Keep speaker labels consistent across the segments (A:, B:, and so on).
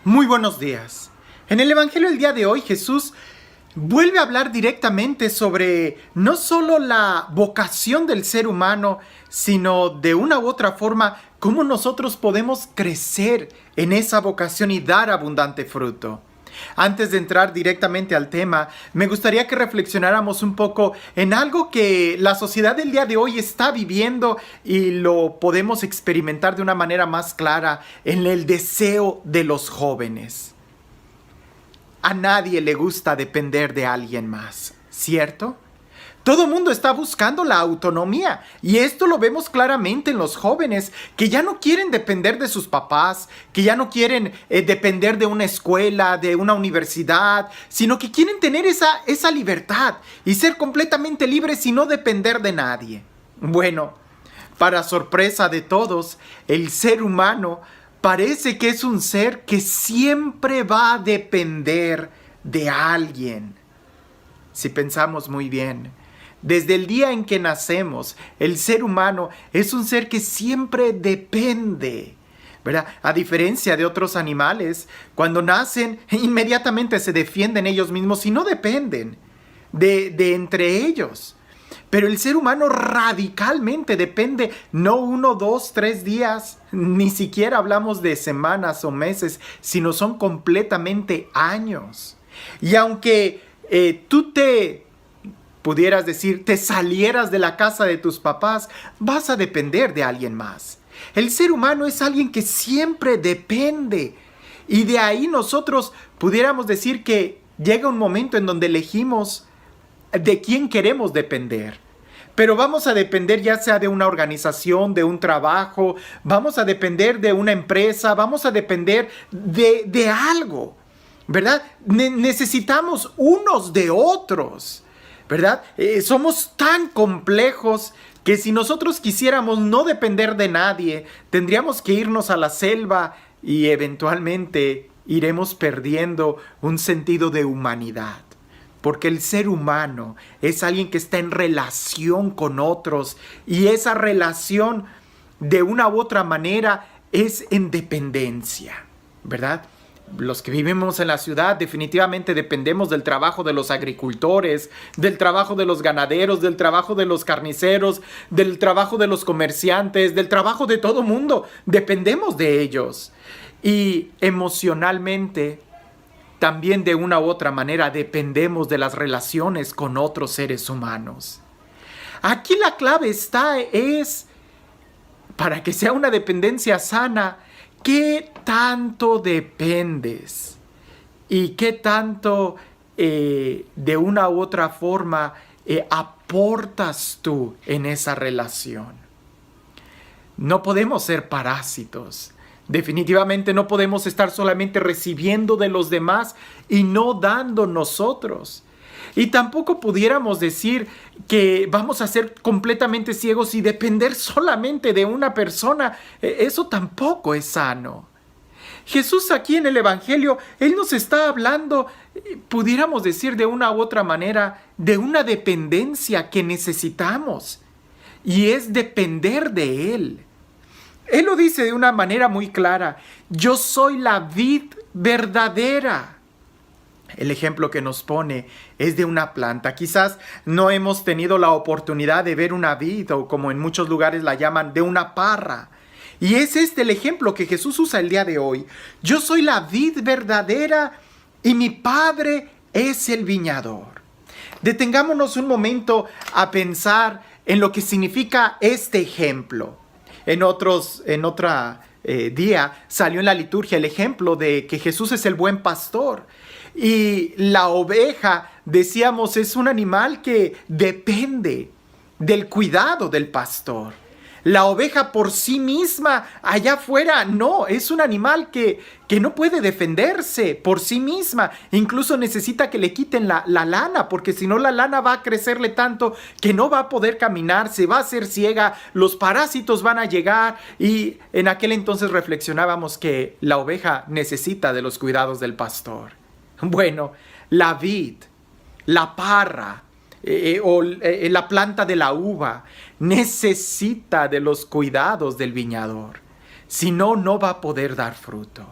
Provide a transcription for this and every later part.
A: Muy buenos días. En el Evangelio del día de hoy, Jesús vuelve a hablar directamente sobre no solo la vocación del ser humano, sino de una u otra forma, cómo nosotros podemos crecer en esa vocación y dar abundante fruto. Antes de entrar directamente al tema, me gustaría que reflexionáramos un poco en algo que la sociedad del día de hoy está viviendo y lo podemos experimentar de una manera más clara en el deseo de los jóvenes. A nadie le gusta depender de alguien más, ¿cierto? Todo el mundo está buscando la autonomía y esto lo vemos claramente en los jóvenes que ya no quieren depender de sus papás, que ya no quieren depender de una escuela, de una universidad, sino que quieren tener esa libertad y ser completamente libres y no depender de nadie. Bueno, para sorpresa de todos, el ser humano parece que es un ser que siempre va a depender de alguien. Si pensamos muy bien, desde el día en que nacemos, el ser humano es un ser que siempre depende, ¿verdad? A diferencia de otros animales, cuando nacen, inmediatamente se defienden ellos mismos y no dependen de entre ellos. Pero el ser humano radicalmente depende, no 1, 2, 3 días, ni siquiera hablamos de semanas o meses, sino son completamente años. Y aunque tú pudieras decir, te salieras de la casa de tus papás, vas a depender de alguien más. El ser humano es alguien que siempre depende. Y de ahí nosotros pudiéramos decir que llega un momento en donde elegimos de quién queremos depender. Pero vamos a depender ya sea de una organización, de un trabajo, vamos a depender de una empresa, vamos a depender de algo, ¿verdad? Necesitamos unos de otros, ¿verdad? Somos tan complejos que si nosotros quisiéramos no depender de nadie, tendríamos que irnos a la selva y eventualmente iremos perdiendo un sentido de humanidad. Porque el ser humano es alguien que está en relación con otros y esa relación de una u otra manera es en dependencia, ¿verdad? Los que vivimos en la ciudad definitivamente dependemos del trabajo de los agricultores, del trabajo de los ganaderos, del trabajo de los carniceros, del trabajo de los comerciantes, del trabajo de todo mundo. Dependemos de ellos. Y emocionalmente, también de una u otra manera dependemos de las relaciones con otros seres humanos. Aquí la clave es, para que sea una dependencia sana, ¿qué tanto dependes? ¿Y qué tanto de una u otra forma aportas tú en esa relación? No podemos ser parásitos. Definitivamente no podemos estar solamente recibiendo de los demás y no dando nosotros. Y tampoco pudiéramos decir que vamos a ser completamente ciegos y depender solamente de una persona. Eso tampoco es sano. Jesús aquí en el Evangelio, Él nos está hablando, pudiéramos decir de una u otra manera, de una dependencia que necesitamos. Y es depender de Él. Él lo dice de una manera muy clara. Yo soy la vid verdadera. El ejemplo que nos pone es de una planta. Quizás no hemos tenido la oportunidad de ver una vid o como en muchos lugares la llaman, de una parra. Y es este el ejemplo que Jesús usa el día de hoy. Yo soy la vid verdadera y mi Padre es el viñador. Detengámonos un momento a pensar en lo que significa este ejemplo. En otro día salió en la liturgia el ejemplo de que Jesús es el buen pastor. Y la oveja, decíamos, es un animal que depende del cuidado del pastor. La oveja por sí misma, allá afuera, no, es un animal que no puede defenderse por sí misma. Incluso necesita que le quiten la lana, porque si no la lana va a crecerle tanto que no va a poder caminar, se va a hacer ciega, los parásitos van a llegar. Y en aquel entonces reflexionábamos que la oveja necesita de los cuidados del pastor. Bueno, la vid, la parra, la planta de la uva necesita de los cuidados del viñador. Si no, no va a poder dar fruto.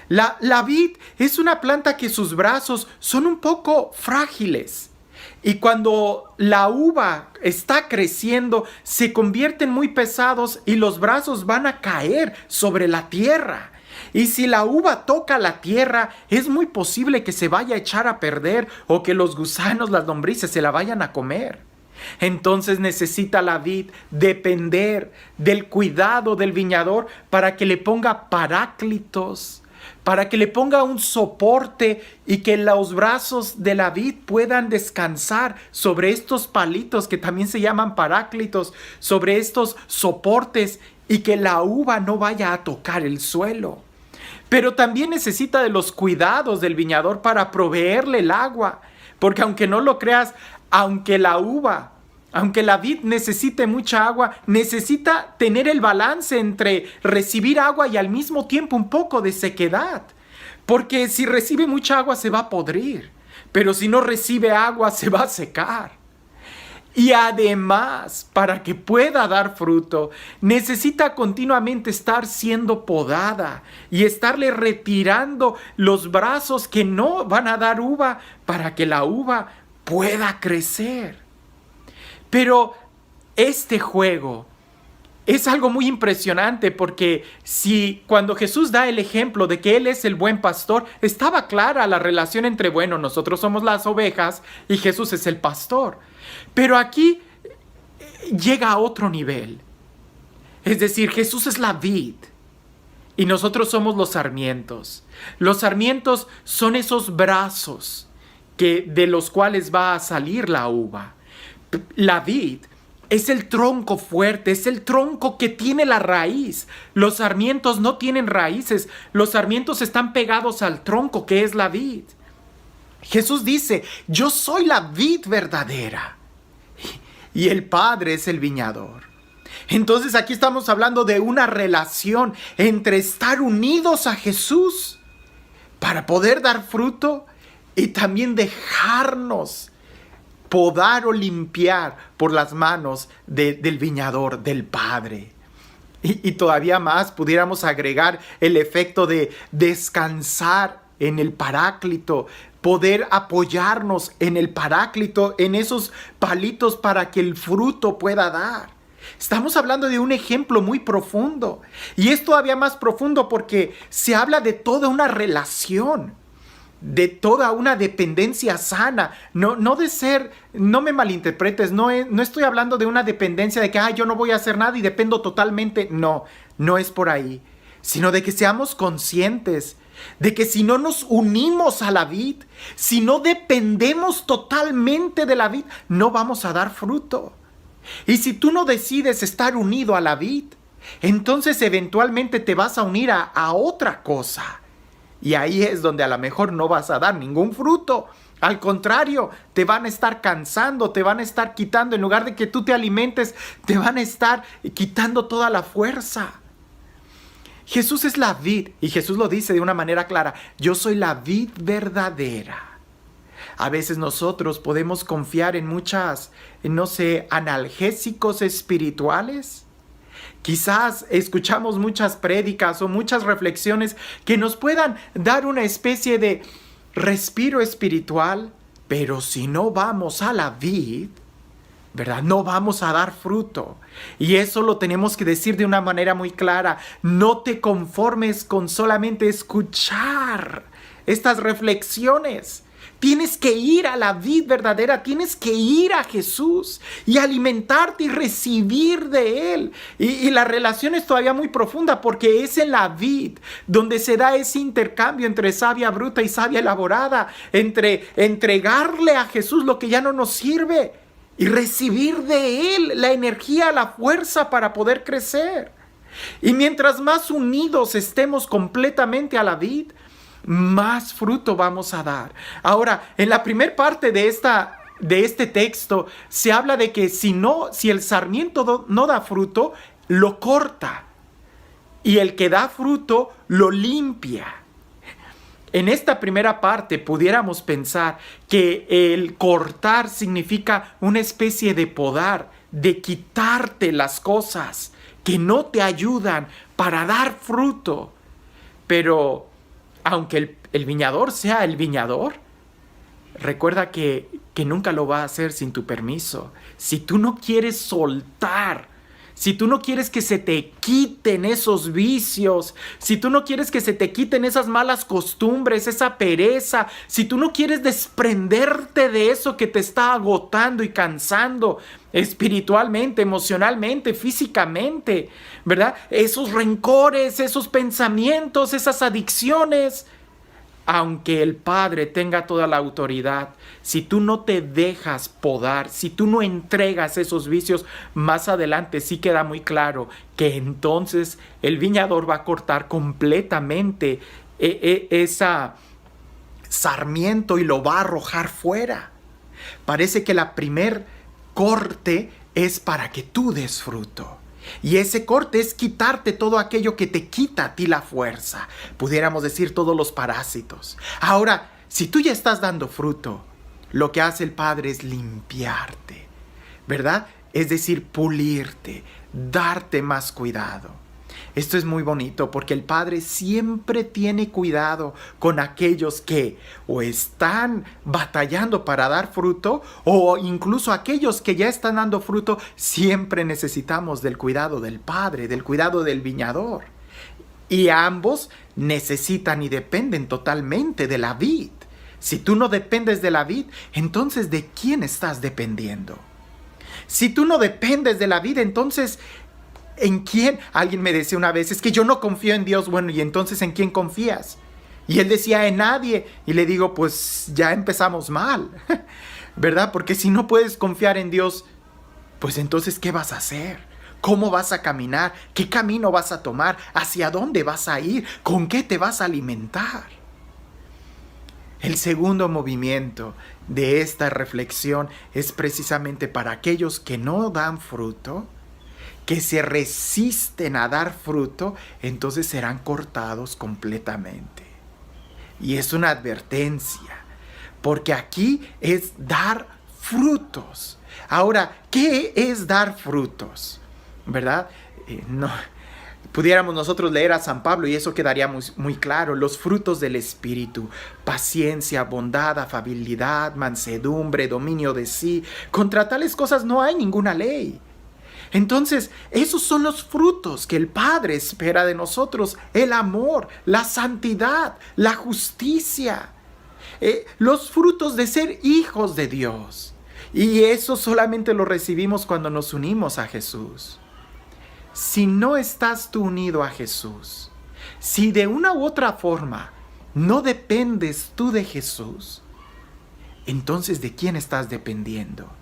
A: La vid es una planta que sus brazos son un poco frágiles. Y cuando la uva está creciendo, se convierten muy pesados y los brazos van a caer sobre la tierra. Y si la uva toca la tierra, es muy posible que se vaya a echar a perder o que los gusanos, las lombrices, se la vayan a comer. Entonces necesita la vid depender del cuidado del viñador para que le ponga paráclitos, para que le ponga un soporte y que los brazos de la vid puedan descansar sobre estos palitos que también se llaman paráclitos, sobre estos soportes, y que la uva no vaya a tocar el suelo. Pero también necesita de los cuidados del viñador para proveerle el agua, porque aunque no lo creas, aunque la vid necesite mucha agua, necesita tener el balance entre recibir agua y al mismo tiempo un poco de sequedad. Porque si recibe mucha agua se va a podrir, pero si no recibe agua se va a secar. Y además, para que pueda dar fruto, necesita continuamente estar siendo podada y estarle retirando los brazos que no van a dar uva para que la uva pueda crecer. Pero este juego es algo muy impresionante, porque si cuando Jesús da el ejemplo de que Él es el buen pastor, estaba clara la relación entre, bueno, nosotros somos las ovejas y Jesús es el pastor. Pero aquí llega a otro nivel. Es decir, Jesús es la vid y nosotros somos los sarmientos. Los sarmientos son esos brazos de los cuales va a salir la uva. La vid es el tronco fuerte, es el tronco que tiene la raíz. Los sarmientos no tienen raíces, los sarmientos están pegados al tronco que es la vid. Jesús dice, yo soy la vid verdadera y el Padre es el viñador. Entonces aquí estamos hablando de una relación entre estar unidos a Jesús para poder dar fruto y también dejarnos podar o limpiar por las manos del viñador, del Padre. Y todavía más pudiéramos agregar el efecto de descansar en el Paráclito, poder apoyarnos en el Paráclito, en esos palitos para que el fruto pueda dar. Estamos hablando de un ejemplo muy profundo, y es todavía más profundo porque se habla de toda una relación, de toda una dependencia sana, no me malinterpretes, no estoy hablando de una dependencia de que yo no voy a hacer nada y dependo totalmente, no es por ahí, sino de que seamos conscientes de que si no nos unimos a la vid, si no dependemos totalmente de la vid, no vamos a dar fruto. Y si tú no decides estar unido a la vid, entonces eventualmente te vas a unir a otra cosa. Y ahí es donde a lo mejor no vas a dar ningún fruto. Al contrario, te van a estar cansando, te van a estar quitando. En lugar de que tú te alimentes, te van a estar quitando toda la fuerza. Jesús es la vid, y Jesús lo dice de una manera clara: yo soy la vid verdadera. A veces nosotros podemos confiar en muchas, analgésicos espirituales. Quizás escuchamos muchas prédicas o muchas reflexiones que nos puedan dar una especie de respiro espiritual, pero si no vamos a la vid, ¿verdad?, no vamos a dar fruto. Y eso lo tenemos que decir de una manera muy clara. No te conformes con solamente escuchar estas reflexiones. Tienes que ir a la vid verdadera, tienes que ir a Jesús y alimentarte y recibir de Él. Y la relación es todavía muy profunda, porque es en la vid donde se da ese intercambio entre savia bruta y savia elaborada, entre entregarle a Jesús lo que ya no nos sirve y recibir de Él la energía, la fuerza para poder crecer. Y mientras más unidos estemos completamente a la vid, más fruto vamos a dar. Ahora, en la primera parte de este texto se habla de que si el sarmiento no da fruto, lo corta, y el que da fruto lo limpia. En esta primera parte pudiéramos pensar que el cortar significa una especie de podar, de quitarte las cosas que no te ayudan para dar fruto. Pero aunque el viñador sea el viñador, recuerda que nunca lo va a hacer sin tu permiso. Si tú no quieres soltar, si tú no quieres que se te quiten esos vicios, si tú no quieres que se te quiten esas malas costumbres, esa pereza, si tú no quieres desprenderte de eso que te está agotando y cansando espiritualmente, emocionalmente, físicamente, ¿verdad? Esos rencores, esos pensamientos, esas adicciones. Aunque el Padre tenga toda la autoridad, si tú no te dejas podar, si tú no entregas esos vicios, más adelante sí queda muy claro que entonces el viñador va a cortar completamente esa sarmiento y lo va a arrojar fuera. Parece que la primer corte es para que tú des fruto. Y ese corte es quitarte todo aquello que te quita a ti la fuerza. Pudiéramos decir todos los parásitos. Ahora, si tú ya estás dando fruto, lo que hace el Padre es limpiarte, ¿verdad? Es decir, pulirte, darte más cuidado. Esto es muy bonito porque el Padre siempre tiene cuidado con aquellos que o están batallando para dar fruto o incluso aquellos que ya están dando fruto. Siempre necesitamos del cuidado del Padre, del cuidado del viñador. Y ambos necesitan y dependen totalmente de la vid. Si tú no dependes de la vid, entonces ¿de quién estás dependiendo? Si tú no dependes de la vid, entonces ¿en quién? Alguien me decía una vez, es que yo no confío en Dios. Bueno, ¿y entonces en quién confías? Y él decía, en nadie. Y le digo, pues ya empezamos mal, ¿verdad? Porque si no puedes confiar en Dios, pues entonces ¿qué vas a hacer? ¿Cómo vas a caminar? ¿Qué camino vas a tomar? ¿Hacia dónde vas a ir? ¿Con qué te vas a alimentar? El segundo movimiento de esta reflexión es precisamente para aquellos que no dan fruto, que se resisten a dar fruto, entonces serán cortados completamente. Y es una advertencia, porque aquí es dar frutos. Ahora, ¿qué es dar frutos? ¿Verdad? No, pudiéramos nosotros leer a San Pablo y eso quedaría muy claro. Los frutos del Espíritu: paciencia, bondad, afabilidad, mansedumbre, dominio de sí. Contra tales cosas no hay ninguna ley. Entonces, esos son los frutos que el Padre espera de nosotros: el amor, la santidad, la justicia, los frutos de ser hijos de Dios. Y eso solamente lo recibimos cuando nos unimos a Jesús. Si no estás tú unido a Jesús, si de una u otra forma no dependes tú de Jesús, entonces ¿de quién estás dependiendo?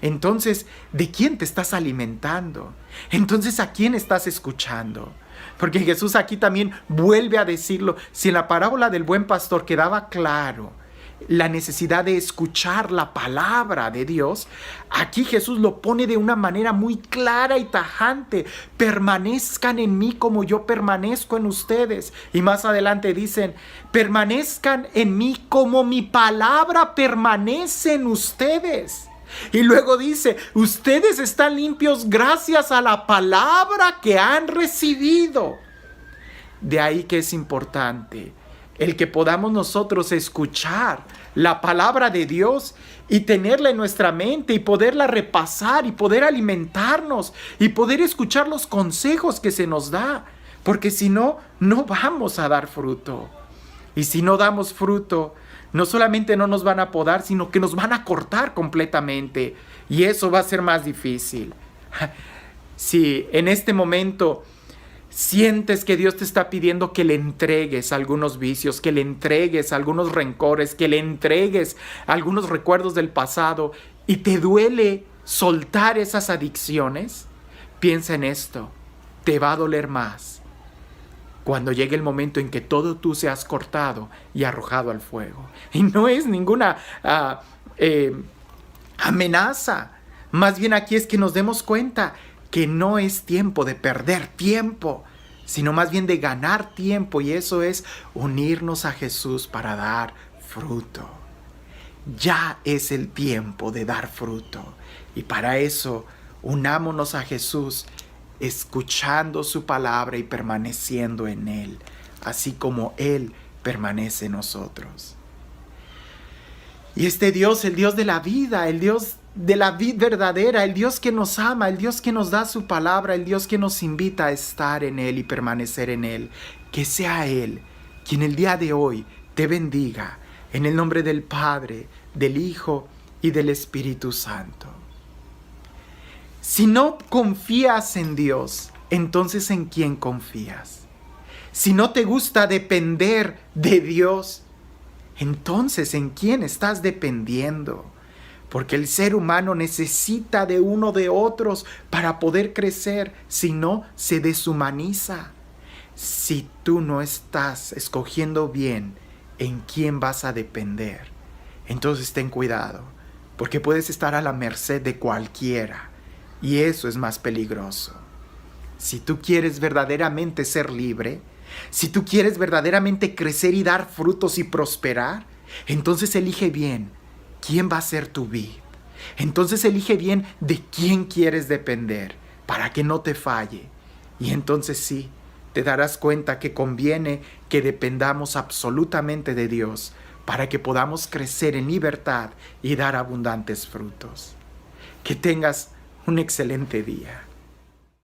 A: Entonces, ¿de quién te estás alimentando? Entonces, ¿a quién estás escuchando? Porque Jesús aquí también vuelve a decirlo. Si en la parábola del buen pastor quedaba claro la necesidad de escuchar la palabra de Dios, aquí Jesús lo pone de una manera muy clara y tajante: permanezcan en mí como yo permanezco en ustedes. Y más adelante dicen: permanezcan en mí como mi palabra permanece en ustedes. Y luego dice: ustedes están limpios gracias a la palabra que han recibido. De ahí que es importante el que podamos nosotros escuchar la palabra de Dios y tenerla en nuestra mente y poderla repasar y poder alimentarnos y poder escuchar los consejos que se nos da. Porque si no, no vamos a dar fruto. Y si no damos fruto, no solamente no nos van a podar, sino que nos van a cortar completamente. Y eso va a ser más difícil. Si en este momento sientes que Dios te está pidiendo que le entregues algunos vicios, que le entregues algunos rencores, que le entregues algunos recuerdos del pasado y te duele soltar esas adicciones, piensa en esto: te va a doler más cuando llegue el momento en que todo tú seas cortado y arrojado al fuego. Y no es ninguna amenaza. Más bien aquí es que nos demos cuenta que no es tiempo de perder tiempo, sino más bien de ganar tiempo. Y eso es unirnos a Jesús para dar fruto. Ya es el tiempo de dar fruto. Y para eso, unámonos a Jesús, escuchando su palabra y permaneciendo en Él, así como Él permanece en nosotros. Y este Dios, el Dios de la vida, el Dios de la vida verdadera, el Dios que nos ama, el Dios que nos da su palabra, el Dios que nos invita a estar en Él y permanecer en Él, que sea Él quien el día de hoy te bendiga, en el nombre del Padre, del Hijo y del Espíritu Santo. Si no confías en Dios, entonces ¿en quién confías? Si no te gusta depender de Dios, entonces ¿en quién estás dependiendo? Porque el ser humano necesita de uno de otros para poder crecer, si no se deshumaniza. Si tú no estás escogiendo bien en quién vas a depender, entonces ten cuidado, porque puedes estar a la merced de cualquiera, y eso es más peligroso. Si tú quieres verdaderamente ser libre, si tú quieres verdaderamente crecer y dar frutos y prosperar, entonces elige bien quién va a ser tu vid. Entonces elige bien de quién quieres depender para que no te falle. Y entonces sí, te darás cuenta que conviene que dependamos absolutamente de Dios para que podamos crecer en libertad y dar abundantes frutos. Que tengas un excelente día.